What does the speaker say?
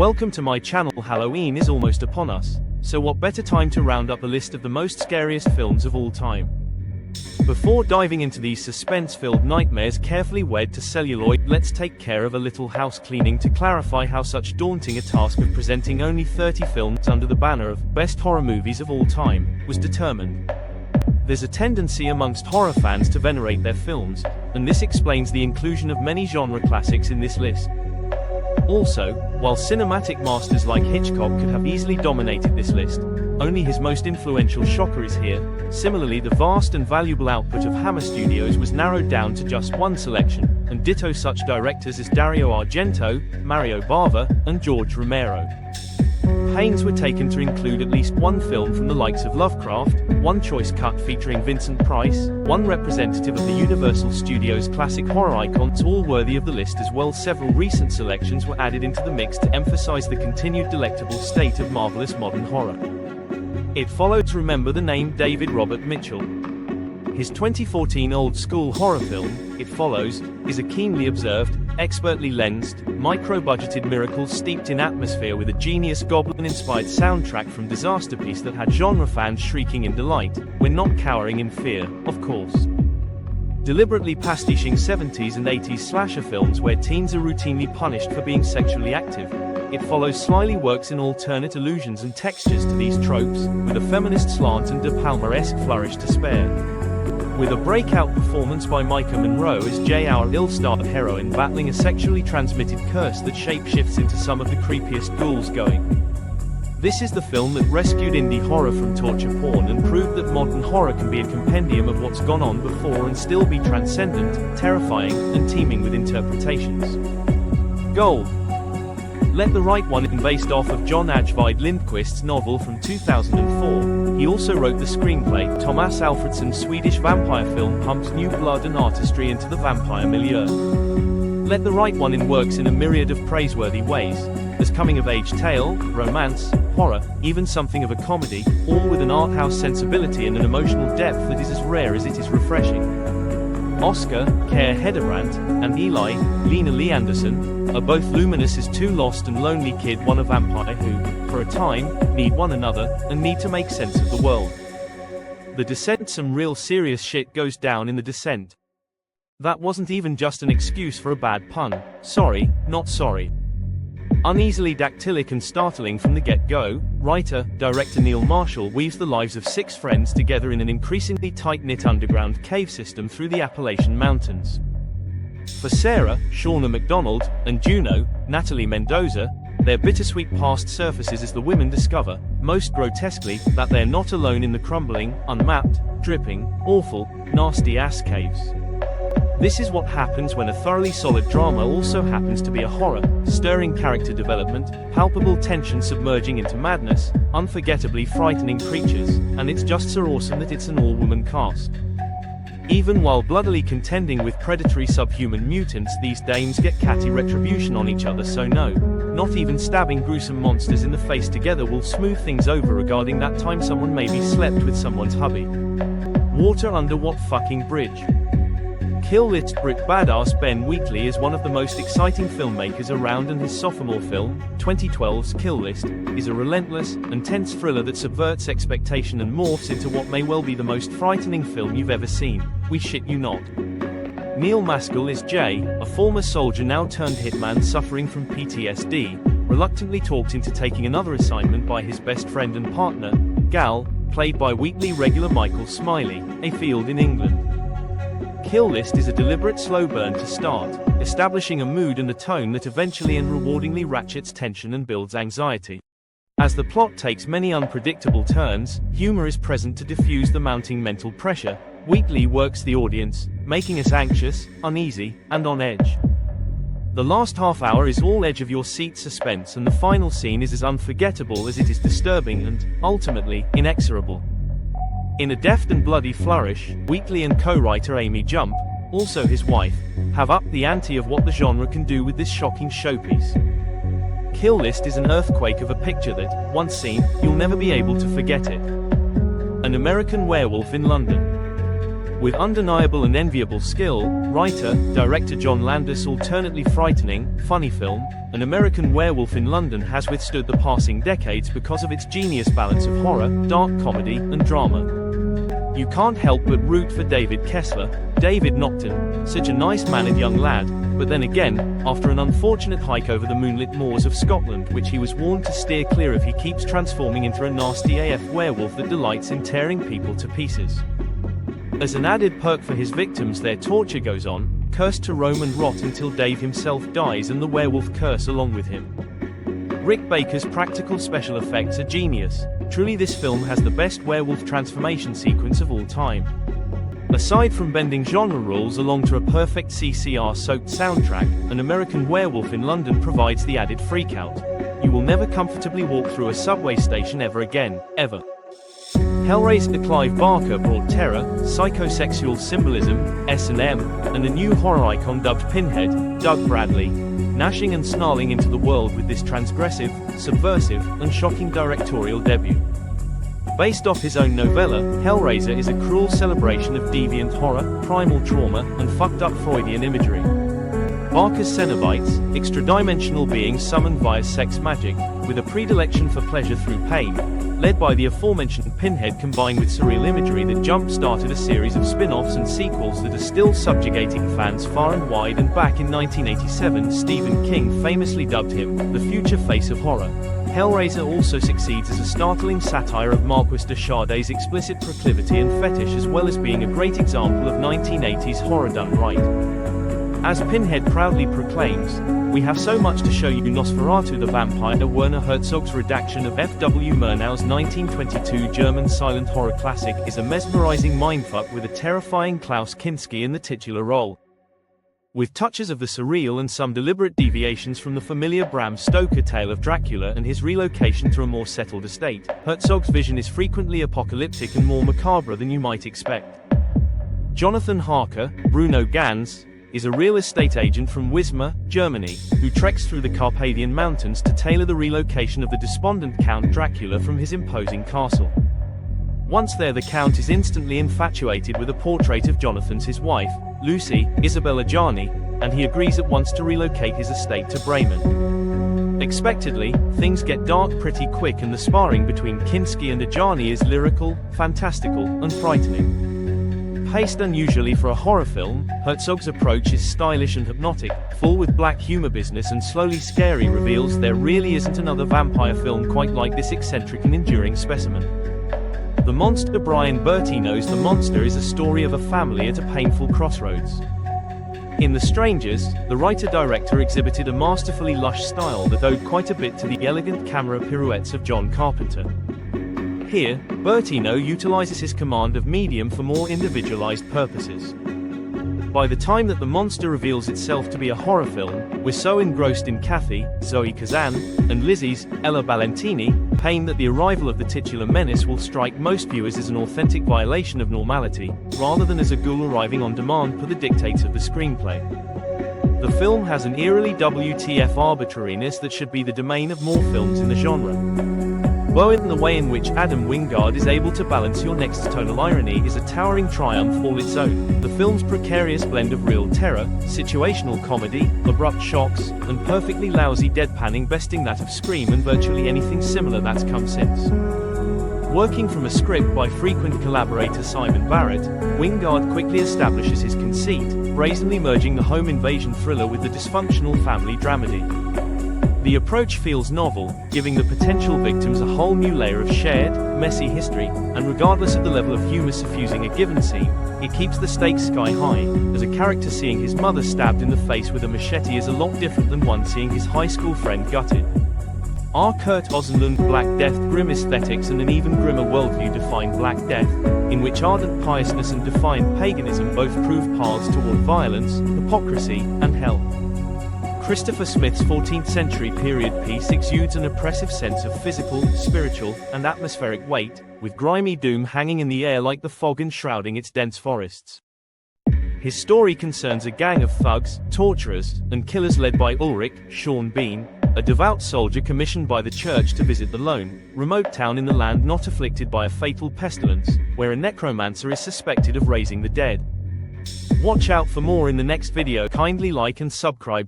Welcome to my channel. Halloween is almost upon us, so what better time to round up a list of the most scariest films of all time. Before diving into these suspense-filled nightmares carefully wed to celluloid, let's take care of a little house cleaning to clarify how such daunting a task of presenting only 30 films under the banner of Best Horror Movies of All Time was determined. There's a tendency amongst horror fans to venerate their films, and this explains the inclusion of many genre classics in this list. Also, while cinematic masters like Hitchcock could have easily dominated this list, only his most influential shocker is here. Similarly, the vast and valuable output of Hammer Studios was narrowed down to just one selection, and ditto such directors as Dario Argento, Mario Bava, and George Romero. Pains were taken to include at least one film from the likes of Lovecraft, one choice cut featuring Vincent Price, one representative of the Universal Studios classic horror icons, all worthy of the list, as well. Several recent selections were added into the mix to emphasize the continued delectable state of marvelous modern horror. It follows Remember the Name David Robert Mitchell. His 2014 old-school horror film, It Follows, is a keenly observed, expertly lensed, micro-budgeted miracle steeped in atmosphere with a genius goblin-inspired soundtrack from Disasterpiece that had genre fans shrieking in delight. We're not cowering in fear, of course. Deliberately pastiching 70s and 80s slasher films where teens are routinely punished for being sexually active, It Follows slyly works in alternate illusions and textures to these tropes, with a feminist slant and De Palma-esque flourish to spare. With a breakout performance by Micah Monroe as Jay, our ill-starred heroine battling a sexually transmitted curse that shapeshifts into some of the creepiest ghouls going. This is the film that rescued indie horror from torture porn and proved that modern horror can be a compendium of what's gone on before and still be transcendent, terrifying, and teeming with interpretations. Gold. Let the Right One In, based off of John Ajvide Lindqvist's novel from 2004. He also wrote the screenplay. Thomas Alfredson's Swedish vampire film pumps new blood and artistry into the vampire milieu. Let the Right One In works in a myriad of praiseworthy ways. There's coming-of-age tale, romance, horror, even something of a comedy, all with an art house sensibility and an emotional depth that is as rare as it is refreshing. Oscar, Care Hedebrandt, and Eli, Lena Lee Anderson, are both luminous as two lost and lonely kids, one a vampire who, for a time, need one another, and need to make sense of the world. The Descent. Some real serious shit goes down in The Descent. That wasn't even just an excuse for a bad pun. Sorry, not sorry. Uneasily dactylic and startling from the get-go, writer-director Neil Marshall weaves the lives of 6 friends together in an increasingly tight-knit underground cave system through the Appalachian Mountains. For Sarah, Shauna McDonald, and Juno, Natalie Mendoza, their bittersweet past surfaces as the women discover, most grotesquely, that they're not alone in the crumbling, unmapped, dripping, awful, nasty-ass caves. This is what happens when a thoroughly solid drama also happens to be a horror, stirring character development, palpable tension submerging into madness, unforgettably frightening creatures, and it's just so awesome that it's an all-woman cast. Even while bloodily contending with predatory subhuman mutants, these dames get catty retribution on each other, so no, not even stabbing gruesome monsters in the face together will smooth things over regarding that time someone maybe slept with someone's hubby. Water under what fucking bridge? Kill List. Brit badass Ben Wheatley is one of the most exciting filmmakers around, and his sophomore film, 2012's Kill List, is a relentless, intense thriller that subverts expectation and morphs into what may well be the most frightening film you've ever seen. We shit you not. Neil Maskell is Jay, a former soldier now turned hitman suffering from PTSD, reluctantly talked into taking another assignment by his best friend and partner, Gal, played by Wheatley regular Michael Smiley, a field in England. Kill List is a deliberate slow burn to start, establishing a mood and a tone that eventually and rewardingly ratchets tension and builds anxiety. As the plot takes many unpredictable turns, humor is present to diffuse the mounting mental pressure. Wheatley works the audience, making us anxious, uneasy, and on edge. The last half hour is all edge-of-your-seat suspense, and the final scene is as unforgettable as it is disturbing and, ultimately, inexorable. In a deft and bloody flourish, Wheatley and co-writer Amy Jump, also his wife, have upped the ante of what the genre can do with this shocking showpiece. Kill List is an earthquake of a picture that, once seen, you'll never be able to forget it. An American Werewolf in London. With undeniable and enviable skill, writer, director John Landis' alternately frightening, funny film, An American Werewolf in London has withstood the passing decades because of its genius balance of horror, dark comedy, and drama. You can't help but root for David Kessler, David Naughton, such a nice-mannered young lad, but then again, after an unfortunate hike over the moonlit moors of Scotland which he was warned to steer clear of, he keeps transforming into a nasty AF werewolf that delights in tearing people to pieces. As an added perk for his victims, their torture goes on, cursed to roam and rot until Dave himself dies and the werewolf curse along with him. Rick Baker's practical special effects are genius. Truly, this film has the best werewolf transformation sequence of all time. Aside from bending genre rules along to a perfect CCR-soaked soundtrack, An American Werewolf in London provides the added freakout. You will never comfortably walk through a subway station ever again, ever. Hellraiser Clive Barker brought terror, psychosexual symbolism, S&M, and a new horror icon dubbed Pinhead, Doug Bradley, gnashing and snarling into the world with this transgressive, subversive, and shocking directorial debut. Based off his own novella, Hellraiser is a cruel celebration of deviant horror, primal trauma, and fucked up Freudian imagery. Barker's Cenobites, extra-dimensional beings summoned via sex magic, with a predilection for pleasure through pain, led by the aforementioned Pinhead combined with surreal imagery that jump-started a series of spin-offs and sequels that are still subjugating fans far and wide. And back in 1987, Stephen King famously dubbed him the future face of horror. Hellraiser also succeeds as a startling satire of Marquis de Sade's explicit proclivity and fetish, as well as being a great example of 1980s horror done right. As Pinhead proudly proclaims, "We have so much to show you." Nosferatu the Vampire, Werner Herzog's redaction of F.W. Murnau's 1922 German silent horror classic, is a mesmerizing mindfuck with a terrifying Klaus Kinski in the titular role. With touches of the surreal and some deliberate deviations from the familiar Bram Stoker tale of Dracula and his relocation to a more settled estate, Herzog's vision is frequently apocalyptic and more macabre than you might expect. Jonathan Harker, Bruno Ganz, is a real estate agent from Wismar, Germany, who treks through the Carpathian Mountains to tailor the relocation of the despondent Count Dracula from his imposing castle. Once there, the Count is instantly infatuated with a portrait of Jonathan's his wife, Lucy, Isabella Gianni, and he agrees at once to relocate his estate to Bremen. Expectedly, things get dark pretty quick, and the sparring between Kinski and Ajani is lyrical, fantastical, and frightening. Paced unusually for a horror film, Herzog's approach is stylish and hypnotic, full with black humor business, and slowly scary reveals there really isn't another vampire film quite like this eccentric and enduring specimen. The Monster. Brian Bertino's The Monster is a story of a family at a painful crossroads. In The Strangers, the writer-director exhibited a masterfully lush style that owed quite a bit to the elegant camera pirouettes of John Carpenter. Here, Bertino utilizes his command of medium for more individualized purposes. By the time that The Monster reveals itself to be a horror film, we're so engrossed in Kathy, Zoe Kazan, and Lizzie's, Ella Valentini, pain that the arrival of the titular menace will strike most viewers as an authentic violation of normality, rather than as a ghoul arriving on demand per the dictates of the screenplay. The film has an eerily WTF arbitrariness that should be the domain of more films in the genre. Bowen, the way in which Adam Wingard is able to balance your next tonal irony is a towering triumph all its own. The film's precarious blend of real terror, situational comedy, abrupt shocks, and perfectly lousy deadpanning besting that of Scream and virtually anything similar that's come since. Working from a script by frequent collaborator Simon Barrett, Wingard quickly establishes his conceit, brazenly merging the home invasion thriller with the dysfunctional family dramedy. The approach feels novel, giving the potential victims a whole new layer of shared, messy history, and regardless of the level of humor suffusing a given scene, it keeps the stakes sky high, as a character seeing his mother stabbed in the face with a machete is a lot different than one seeing his high school friend gutted. R. Kurt Osenlund Black Death, grim aesthetics and an even grimmer worldview define Black Death, in which ardent piousness and defiant paganism both prove paths toward violence, hypocrisy, and hell. Christopher Smith's 14th century period piece exudes an oppressive sense of physical, spiritual, and atmospheric weight, with grimy doom hanging in the air like the fog enshrouding its dense forests. His story concerns a gang of thugs, torturers, and killers led by Ulrich, Sean Bean, a devout soldier commissioned by the church to visit the lone, remote town in the land not afflicted by a fatal pestilence, where a necromancer is suspected of raising the dead. Watch out for more in the next video. Kindly like and subscribe.